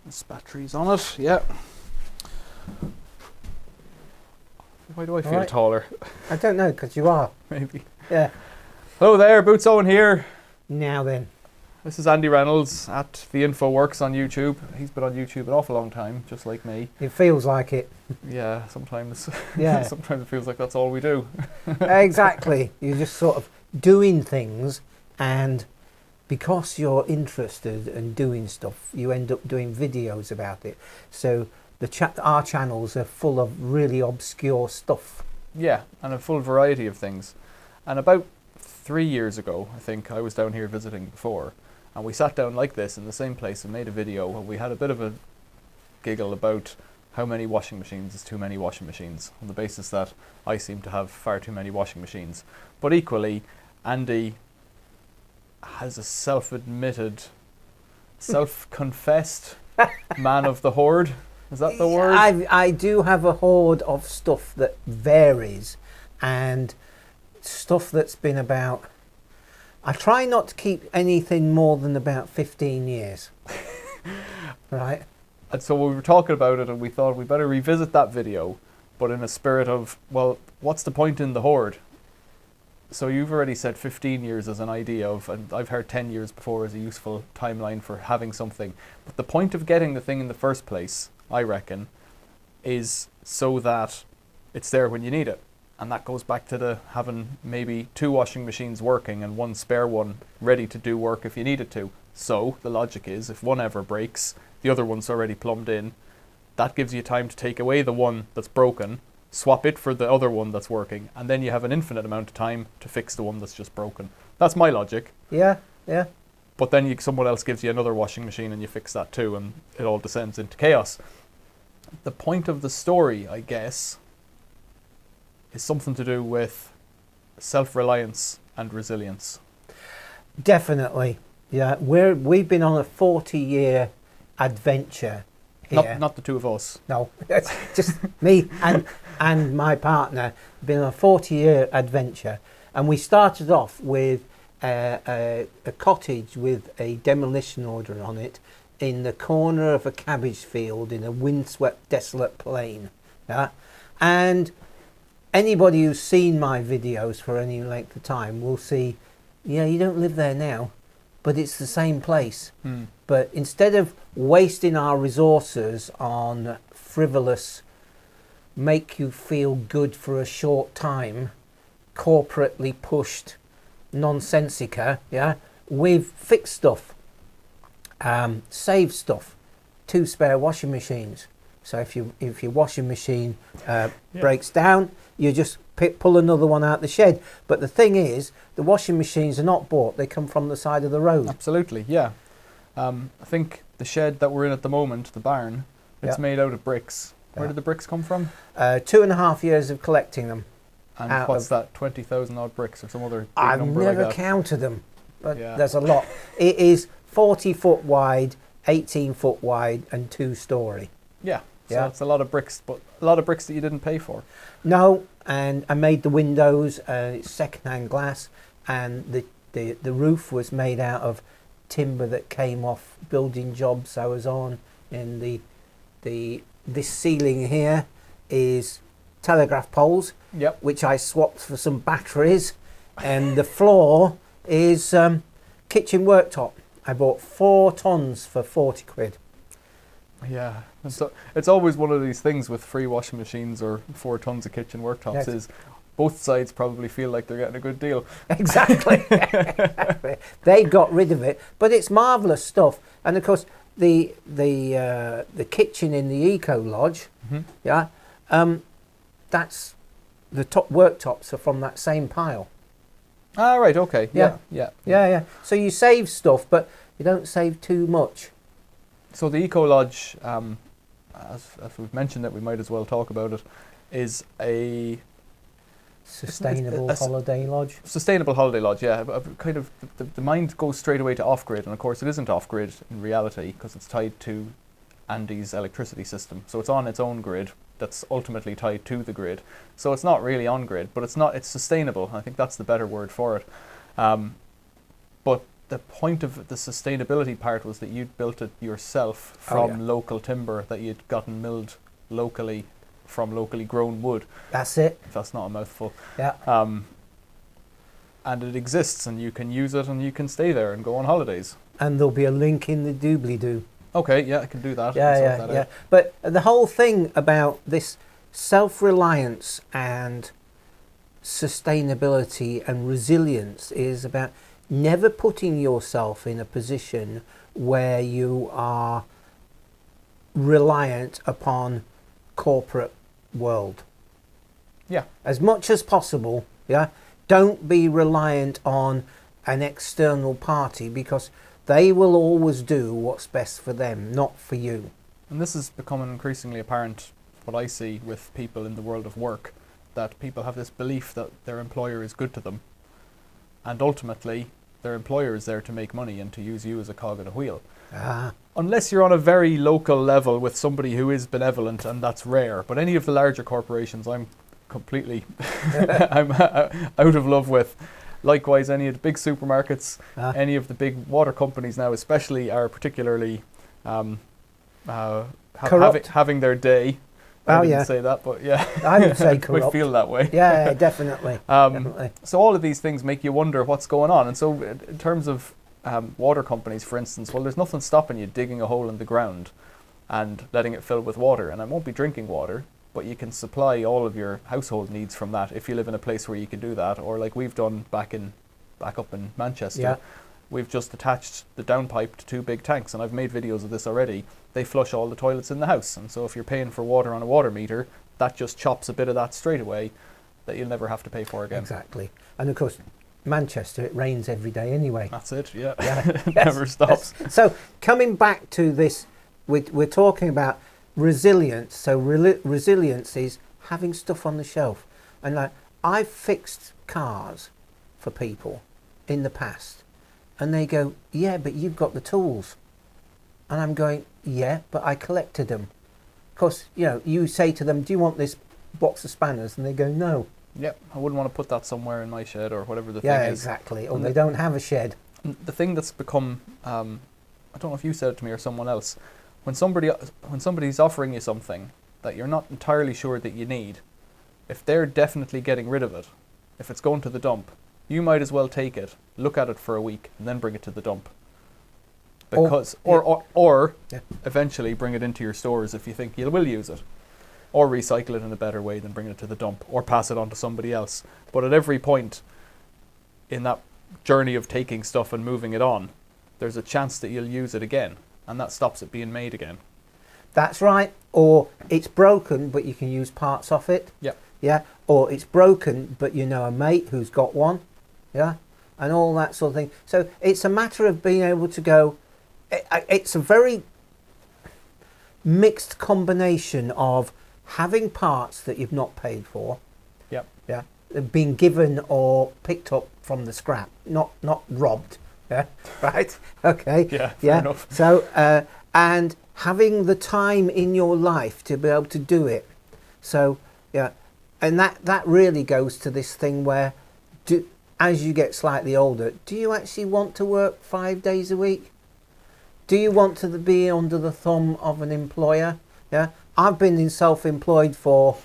There's batteries on it, yeah. Why do I feel taller? I don't know, because you are. Maybe. Yeah. Hello there, Boots Owen here. Now then. This is Andy Reynolds at The Info Works on YouTube. He's been on YouTube an awful long time, just like me. It feels like it. Yeah, sometimes. Yeah. Sometimes it feels like that's all we do. Exactly. You're just sort of doing things, and because you're interested in doing stuff, you end up doing videos about it. So our channels are full of really obscure stuff. Yeah, and a full variety of things. And about 3 years ago, I think, I was down here visiting before, and we sat down like this in the same place and made a video, and we had a bit of a giggle about how many washing machines is too many washing machines, on the basis that I seem to have far too many washing machines. But equally, Andy has a self-admitted, self-confessed man of the hoard. Is that the word? I do have a hoard of stuff that varies, and stuff that's been about... I try not to keep anything more than about 15 years. Right? And so we were talking about it, and we thought we better revisit that video, but in a spirit of, well, what's the point in the hoard? So you've already said 15 years as an idea of, and I've heard 10 years before as a useful timeline for having something. But the point of getting the thing in the first place, I reckon, is so that it's there when you need it. And that goes back to the having maybe 2 washing machines working and 1 spare one ready to do work if you need it to. So the logic is, if one ever breaks, the other one's already plumbed in. That gives you time to take away the one that's broken, swap it for the other one that's working, and then you have an infinite amount of time to fix the one that's just broken. That's my logic. Yeah, yeah. But then someone else gives you another washing machine and you fix that too, and it all descends into chaos. The point of the story, I guess, is something to do with self-reliance and resilience. Definitely. Yeah, we've been on a 40-year adventure here. Not the two of us. No, it's just me and my partner. Been on a 40-year adventure, and we started off with a cottage with a demolition order on it in the corner of a cabbage field in a windswept, desolate plain. Yeah, and anybody who's seen my videos for any length of time will see, yeah, you don't live there now, but it's the same place. But instead of wasting our resources on frivolous, make you feel good for a short time, corporately pushed nonsensica, yeah, we've fixed stuff, saved stuff, 2 spare washing machines. So if your washing machine breaks down, you just pull another one out the shed. But the thing is, the washing machines are not bought; they come from the side of the road. Absolutely, yeah. I think the shed that we're in at the moment, the barn, it's made out of bricks. Where did the bricks come from? 2.5 years of collecting them. And what's that, 20,000 odd bricks or some other big I've number never like that? counted them, but there's a lot. It is 40 foot wide, 18 foot wide, and 2-story. Yeah, so it's a lot of bricks, but a lot of bricks that you didn't pay for. No, and I made the windows, it's second-hand glass, and the roof was made out of timber that came off building jobs I was on. And this ceiling here is telegraph poles, which I swapped for some batteries, and the floor is kitchen worktop. I bought 4 tons for 40 quid. Yeah, and so it's always one of these things with free washing machines or 4 tons of kitchen worktops is both sides probably feel like they're getting a good deal. Exactly. They got rid of it, but it's marvellous stuff. And of course, the kitchen in the Eco Lodge, that's the top worktops are from that same pile. Ah, right, okay, yeah. So you save stuff, but you don't save too much. So the Eco Lodge, as we've mentioned it, we might as well talk about it, is a sustainable holiday lodge. Sustainable holiday lodge, yeah. Kind of the mind goes straight away to off-grid, and of course it isn't off-grid in reality because it's tied to Andy's electricity system. So it's on its own grid that's ultimately tied to the grid. So it's not really on grid, but it's sustainable. I think that's the better word for it. But the point of the sustainability part was that you'd built it yourself from local timber that you'd gotten milled locally from locally grown wood. That's it. If that's not a mouthful. Yeah. And it exists, and you can use it, and you can stay there and go on holidays. And there'll be a link in the doobly-doo. Okay, yeah, I can do that. Yeah. But the whole thing about this self-reliance and sustainability and resilience is about never putting yourself in a position where you are reliant upon corporate world. Yeah. As much as possible, yeah. Don't be reliant on an external party, because they will always do what's best for them, not for you. And this is becoming increasingly apparent, what I see with people in the world of work, that people have this belief that their employer is good to them, and ultimately their employer is there to make money and to use you as a cog in a wheel. Unless you're on a very local level with somebody who is benevolent, and that's rare. But any of the larger corporations, I'm completely I'm out of love with. Likewise, any of the big supermarkets, any of the big water companies now especially are particularly having their day. I didn't say that, but yeah. I would say corrupt. I feel that way. Yeah, definitely. Definitely. So all of these things make you wonder what's going on. And so in terms of water companies, for instance, well, there's nothing stopping you digging a hole in the ground and letting it fill with water. And it won't be drinking water, but you can supply all of your household needs from that if you live in a place where you can do that. Or like we've done back up in Manchester, we've just attached the downpipe to 2 big tanks, and I've made videos of this already. They flush all the toilets in the house, and so if you're paying for water on a water meter, that just chops a bit of that straight away that you'll never have to pay for again. Exactly. And of course, Manchester, it rains every day anyway. That's it, yeah. It never stops. Yes. So coming back to this, we're talking about resilience. So resilience is having stuff on the shelf. And I've fixed cars for people in the past, and they go, yeah, but you've got the tools. And I'm going, yeah, but I collected them. Of course, you say to them, do you want this box of spanners? And they go, no. Yep, I wouldn't want to put that somewhere in my shed or whatever the thing is. Yeah, exactly. Or they don't have a shed. The thing that's become, I don't know if you said it to me or someone else, when somebody's offering you something that you're not entirely sure that you need, if they're definitely getting rid of it, if it's going to the dump, you might as well take it, look at it for a week, and then bring it to the dump. Because or eventually bring it into your stores if you think you will use it, or recycle it in a better way than bring it to the dump, or pass it on to somebody else. But at every point in that journey of taking stuff and moving it on, there's a chance that you'll use it again, and that stops it being made again. That's right. Or it's broken, but you can use parts of it. Yeah. Yeah. Or it's broken, but you know a mate who's got one. Yeah. And all that sort of thing. So it's a matter of being able to go. It's a very mixed combination of having parts that you've not paid for. Yep. Yeah. Being given or picked up from the scrap, not robbed. Yeah. Right. Okay. Yeah. Fair enough. So and having the time in your life to be able to do it. So yeah, and that really goes to this thing where, as you get slightly older, do you actually want to work 5 days a week? Do you want to be under the thumb of an employer? Yeah, I've been in self-employed for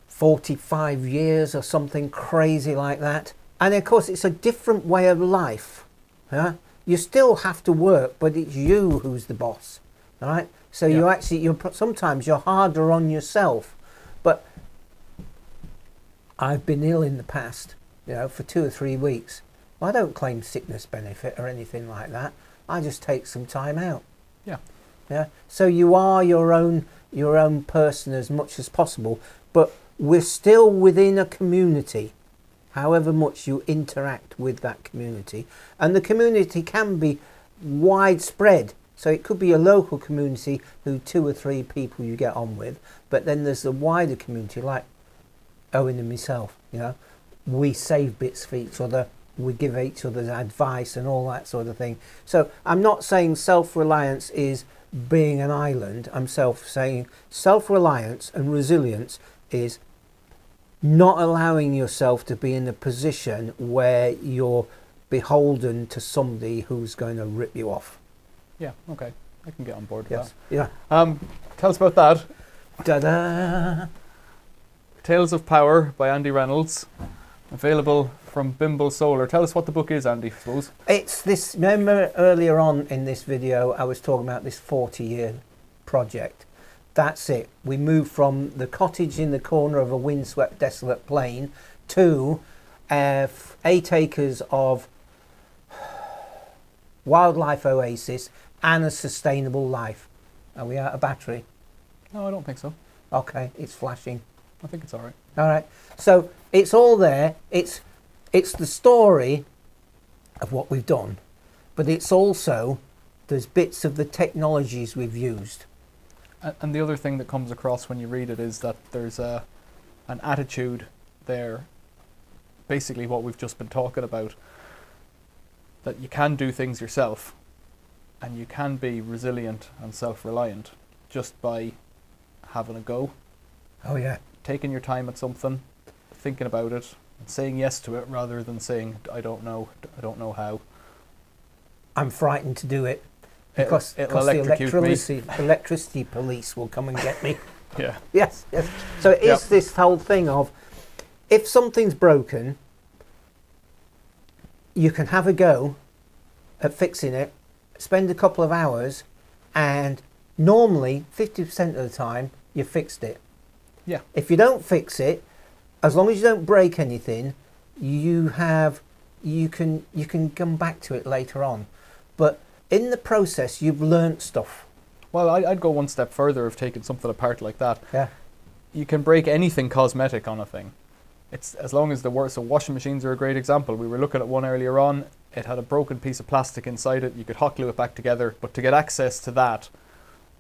45 years or something crazy like that. And of course, it's a different way of life. Yeah, you still have to work, but it's you who's the boss. All right. So sometimes you're harder on yourself. But I've been ill in the past, for 2 or 3 weeks. Well, I don't claim sickness benefit or anything like that. I just take some time out. Yeah. Yeah. So you are your own person as much as possible, but we're still within a community, however much you interact with that community. And the community can be widespread. So it could be a local community who 2 or 3 people you get on with, but then there's the wider community like Owen and myself. We save bits for each other. We give each other advice and all that sort of thing. So I'm not saying self-reliance is being an island. I'm saying self-reliance and resilience is not allowing yourself to be in a position where you're beholden to somebody who's going to rip you off. Yeah, okay. I can get on board with Yes. that. Yeah. Tell us about that. Ta-da! Tales of Power by Andy Reynolds. Available from Bimble Solar. Tell us what the book is, Andy, I suppose. It's this. Remember earlier on in this video, I was talking about this 40-year project. That's it. We moved from the cottage in the corner of a windswept, desolate plain to 8 acres of wildlife oasis and a sustainable life. Are we out of battery? No, I don't think so. Okay, it's flashing. I think it's all right. All right. So it's all there. It's the story of what we've done, but it's also there's bits of the technologies we've used. And the other thing that comes across when you read it is that there's an attitude there, basically what we've just been talking about, that you can do things yourself and you can be resilient and self-reliant just by having a go. Oh yeah. Taking your time at something, thinking about it, and saying yes to it rather than saying, I don't know how. I'm frightened to do it because it'll the electrocute electricity police will come and get me. Yeah. Yes, yes. So it is this whole thing of if something's broken, you can have a go at fixing it, spend a couple of hours, and normally 50% of the time you fixed it. Yeah. If you don't fix it, as long as you don't break anything, you can come back to it later on. But in the process, you've learnt stuff. Well, I'd go one step further of taking something apart like that. Yeah. You can break anything cosmetic on a thing. It's as long as so washing machines are a great example. We were looking at one earlier on. It had a broken piece of plastic inside it. You could hot glue it back together, but to get access to that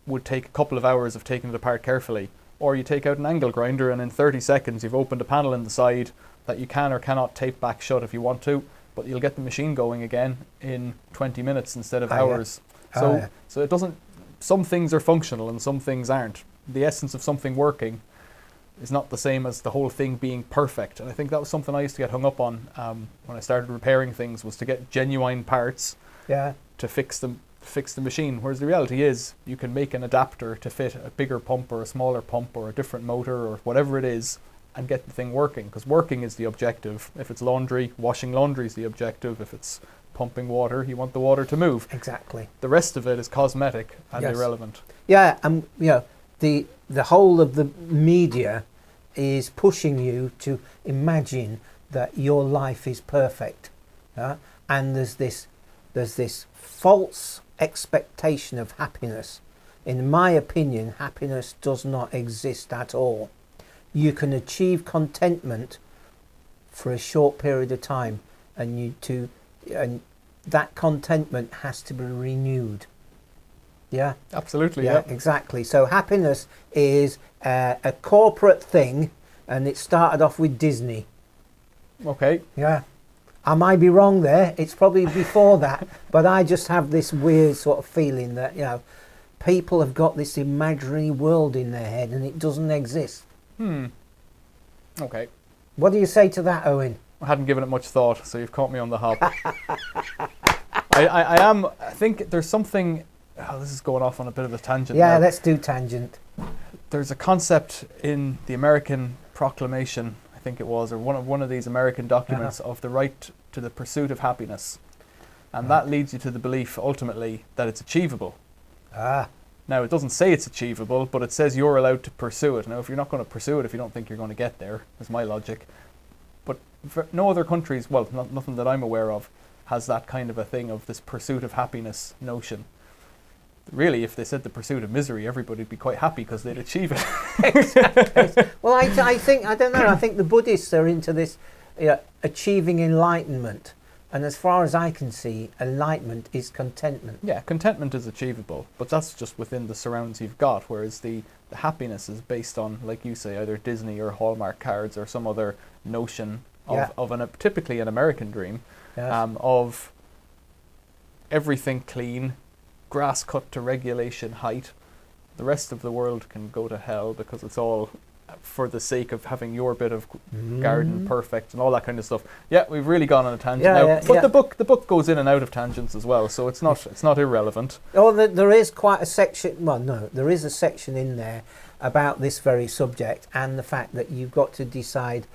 would take a couple of hours of taking it apart carefully. Or you take out an angle grinder and in 30 seconds you've opened a panel in the side that you can or cannot tape back shut if you want to, but you'll get the machine going again in 20 minutes instead of hours. Yeah. So it doesn't, some things are functional and some things aren't. The essence of something working is not the same as the whole thing being perfect. And I think that was something I used to get hung up on when I started repairing things, was to get genuine parts to fix the machine. Whereas the reality is you can make an adapter to fit a bigger pump or a smaller pump or a different motor or whatever it is and get the thing working, because working is the objective. If it's laundry, washing laundry is the objective. If it's pumping water, you want the water to move. Exactly. The rest of it is cosmetic and irrelevant. Yeah, and the whole of the media is pushing you to imagine that your life is perfect, and there's this false expectation of happiness. In my opinion, happiness does not exist at all. You can achieve contentment for a short period of time, and that contentment has to be renewed. Yeah, absolutely. Yeah, exactly. So happiness is a corporate thing, and it started off with Disney. Okay. Yeah. I might be wrong there. It's probably before that, but I just have this weird sort of feeling that people have got this imaginary world in their head, and it doesn't exist. Okay. What do you say to that, Owen? I hadn't given it much thought, so you've caught me on the hop. I think there's something. Oh, this is going off on a bit of a tangent. Yeah, now. let's do tangent. There's a concept in the American Proclamation, I think it was, or one of these American documents, of the right to the pursuit of happiness, and that leads you to the belief ultimately that it's achievable. Now, it doesn't say it's achievable, but it says you're allowed to pursue it. Now, if you're not going to pursue it, if you don't think you're going to get there, is my logic. But no other countries, well, nothing that I'm aware of, has that kind of a thing of this pursuit of happiness notion. Really, if they said the pursuit of misery, everybody would be quite happy because they'd achieve it. Exactly. Well, I think, I don't know, I think the Buddhists are into this achieving enlightenment. And as far as I can see, enlightenment is contentment. Yeah, contentment is achievable, but that's just within the surrounds you've got, whereas the happiness is based on, like you say, either Disney or Hallmark cards or some other notion of typically an American dream, of everything clean, grass cut to regulation height. The rest of the world can go to hell because it's all for the sake of having your bit of garden perfect and all that kind of stuff. Yeah, we've really gone on a tangent now. But the book goes in and out of tangents as well, so it's not irrelevant. Oh, there is quite a section. Well, no, there is a section in there about this very subject and the fact that you've got to decide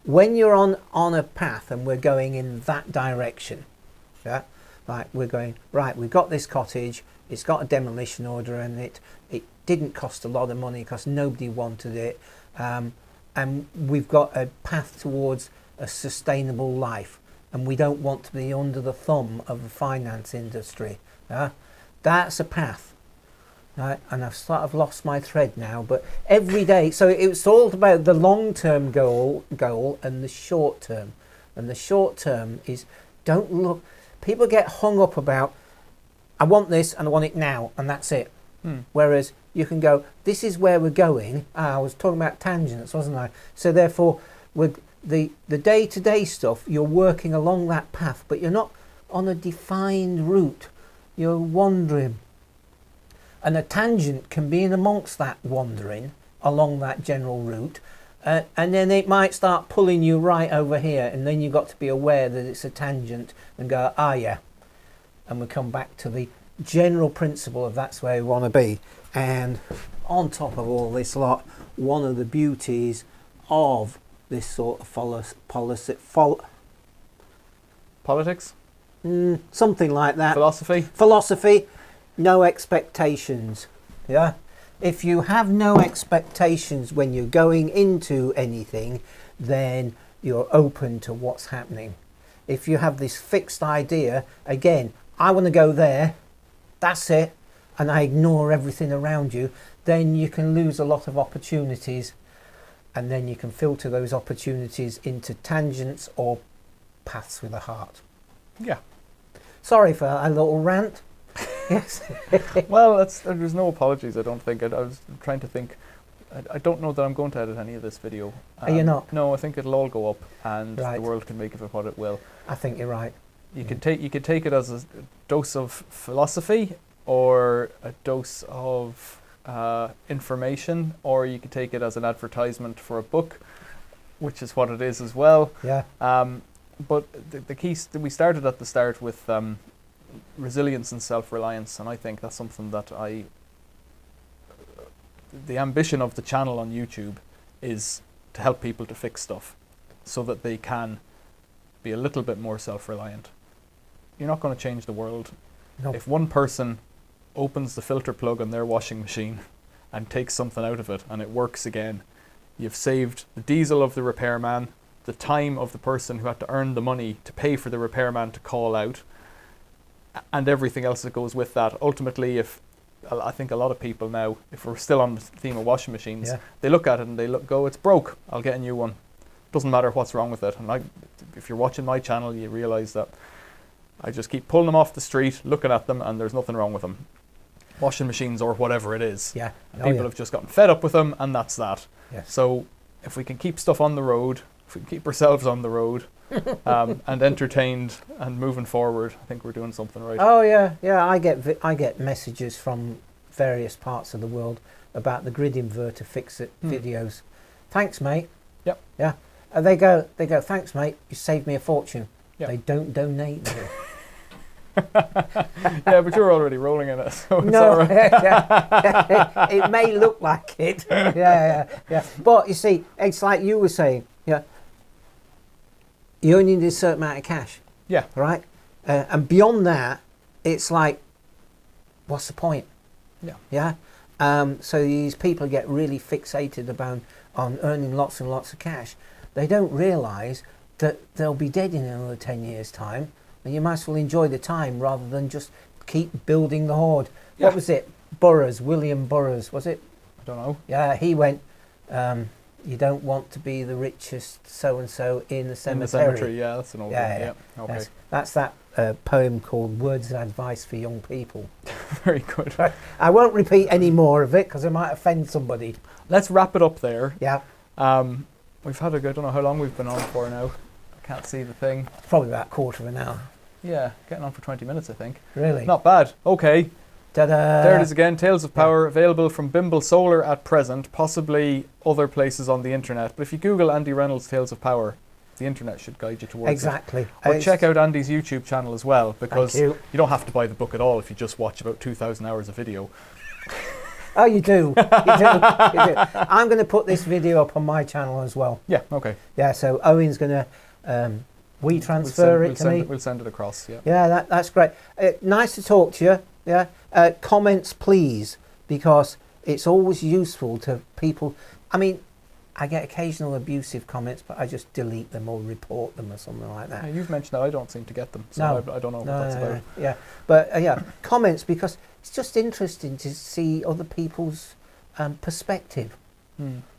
when you're on a path and we're going in that direction. Yeah, like we're going right. We've got this cottage. It's got a demolition order, and it didn't cost a lot of money because nobody wanted it, and we've got a path towards a sustainable life, and we don't want to be under the thumb of the finance industry. That's a path, right? And I've sort of lost my thread now, but every day, so it's all about the long-term goal and the short term, and the short term is don't look. People get hung up about, I want this and I want it now, and that's it. Whereas you can go, this is where we're going. I was talking about tangents, wasn't I? So therefore, with the day-to-day stuff, you're working along that path, but you're not on a defined route. You're wandering. And a tangent can be in amongst that wandering along that general route. And then it might start pulling you right over here, and then you've got to be aware that it's a tangent and go, yeah. And we come back to the general principle of that's where we want to be. And on top of all this lot, one of the beauties of this sort of Politics? Something like that. Philosophy? No expectations. Yeah? If you have no expectations when you're going into anything, then you're open to what's happening. If you have this fixed idea, again, I want to go there, that's it, and I ignore everything around you, then you can lose a lot of opportunities, and then you can filter those opportunities into tangents or paths with a heart. Yeah. Sorry for a little rant. Yes. Well, there's no apologies, I don't think. I was trying to think. I don't know that I'm going to edit any of this video. Are you not? No, I think it'll all go up, and the world can make of it what it will. I think you're right. You could take it as a dose of philosophy, or a dose of information, or you could take it as an advertisement for a book, which is what it is as well. Yeah. But the key, we started at the start with resilience and self-reliance, and I think that's something that the ambition of the channel on YouTube is to help people to fix stuff so that they can be a little bit more self-reliant. You're not going to change the world. Nope. If one person opens the filter plug on their washing machine and takes something out of it and it works again, you've saved the diesel of the repairman, the time of the person who had to earn the money to pay for the repairman to call out, and everything else that goes with that. Ultimately, I think a lot of people now, if we're still on the theme of washing machines, they look at it and they go, it's broke, I'll get a new one. Doesn't matter what's wrong with it. And if you're watching my channel, you realise that I just keep pulling them off the street, looking at them, and there's nothing wrong with them. Washing machines or whatever it is. Yeah. People have just gotten fed up with them, and that's that. Yes. So if we can keep stuff on the road, if we can keep ourselves on the road, and entertained and moving forward, I think we're doing something right. Oh yeah. I get messages from various parts of the world about the grid inverter fix-it videos. Thanks, mate. Yep. Yeah. They go. Thanks, mate. You saved me a fortune. Yep. They don't donate. Yeah, but you're already rolling in it, so it's no, all right. It may look like it. Yeah. But you see, it's like you were saying. Yeah. You only need a certain amount of cash. Yeah. Right. And beyond that, it's like, what's the point? Yeah. So these people get really fixated on earning lots and lots of cash. They don't realise that they'll be dead in another 10 years' time, and you might as well enjoy the time rather than just keep building the hoard. Yeah. What was it? William Burroughs, was it? I don't know. Yeah, he went, you don't want to be the richest so-and-so in the cemetery. In the cemetery, yeah, that's an old one. Yeah. Okay. Yes. That's that poem called Words of Advice for Young People. Very good. I won't repeat any more of it because I might offend somebody. Let's wrap it up there. Yeah. We've had I don't know how long we've been on for now. I can't see the thing. Probably about a quarter of an hour. Yeah, getting on for 20 minutes, I think. Really? Not bad. Okay. Ta-da! There it is again, Tales of Power, available from Bimble Solar at present, possibly other places on the internet. But if you Google Andy Reynolds Tales of Power, the internet should guide you towards it. Exactly. But check out Andy's YouTube channel as well, because you. you don't have to buy the book at all if you just watch about 2,000 hours of video. Oh, you do. You do. You do. I'm going to put this video up on my channel as well. Yeah, okay. Yeah, so Owen's going to transfer it to me. We'll send it across, yeah. Yeah, that's great. Nice to talk to you. Yeah. Comments, please, because it's always useful to people. I mean, I get occasional abusive comments, but I just delete them or report them or something like that. Yeah, you've mentioned that. I don't seem to get them, so I don't know what that's about. Yeah, but yeah, comments, because it's just interesting to see other people's perspective.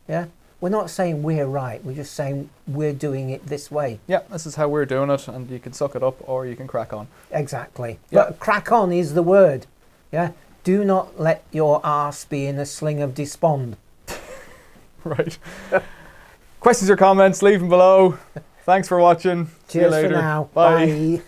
Yeah, we're not saying we're right. We're just saying we're doing it this way. Yeah, this is how we're doing it, and you can suck it up or you can crack on. Exactly. Yeah. But crack on is the word. Yeah. Do not let your arse be in a sling of despond. Right. Questions or comments, leave them below. Thanks for watching. Cheers See you later. for now. Bye. Bye.